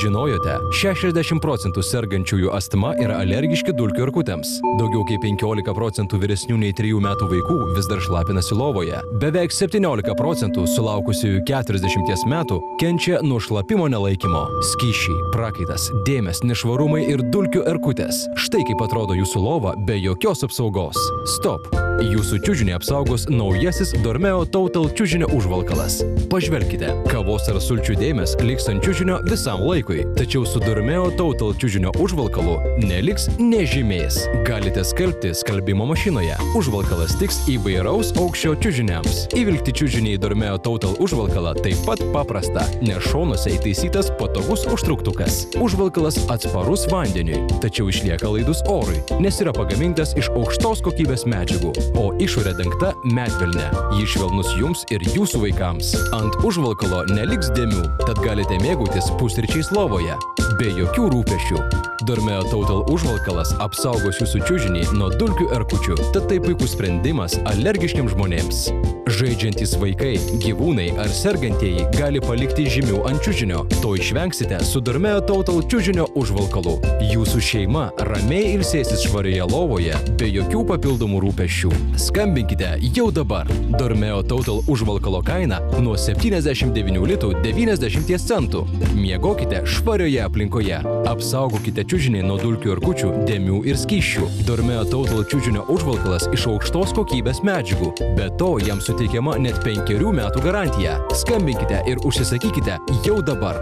žinojote, 60% sergančiųjų astma yra alergiški dulkių erkutėms. Daugiau kaip 15% vyresnių nei 3 metų vaikų vis dar šlapinasi lovoje. Beveik 17% sulaukusiųjų 40 metų kenčia nuo šlapimo nelaikymo. Skysčiai, prakaitas, dėmės, nešvarumai ir dulkių erkutės. Štai kaip atrodo jūsų lova be jokios apsaugos. Stop! Jūsų čiužinį apsaugos naujasis Dormeo Total čiužinio užvalkalas. Pažvelkite, kavos ar sulčių dėmės liks ant čiužinio visam laikui, tačiau su Dormeo Total čiužinio užvalkalu neliks nė žymės. Galite skalbti skalbimo mašinoje. Užvalkalas tiks įvairaus aukščio čiužiniams. Įvilkti čiužinį į Dormeo Total užvalkalą taip pat paprasta, nes šonuose įtaisytas patogus užtrauktukas. Užvalkalas atsparus vandeniui, tačiau išlieka laidus orui, nes yra pagamintas iš aukštos kokybės medžiagų, o išorė dengta medvilne. Jis švelnus jums ir jūsų vaikams. Ant užvalkalo neliks dėmių, tad galite mėgautis pusryčiais lovoje, be jokių rūpesčių. Dormeo Total užvalkalas apsaugos jūsų čiužinį nuo dulkių erkučių, tad tai puikus sprendimas alergiškiams žmonėms. Žaidžiantys vaikai, gyvūnai ar sergantieji gali palikti žymių ant čiužinio. To išvengsite su Dormeo Total čiužinio užvalkalu. Jūsų šeima ramiai ilsėsis švarioje lovoje, be jokių papildomų rūpesčių. Skambinkite jau dabar. Dormeo Total užvalkalo kaina nuo 79 litų 90 centų. Miegokite švarioje aplinkoje. Apsaugokite čiužinį nuo dulkių erkučių, dėmių ir skysčių. Dormeo Total čiužinio užvalkalas iš aukštos kokybės medžiagų. Be to, jam suteikiama net 5 metų garantija. Skambinkite ir užsisakykite jau dabar.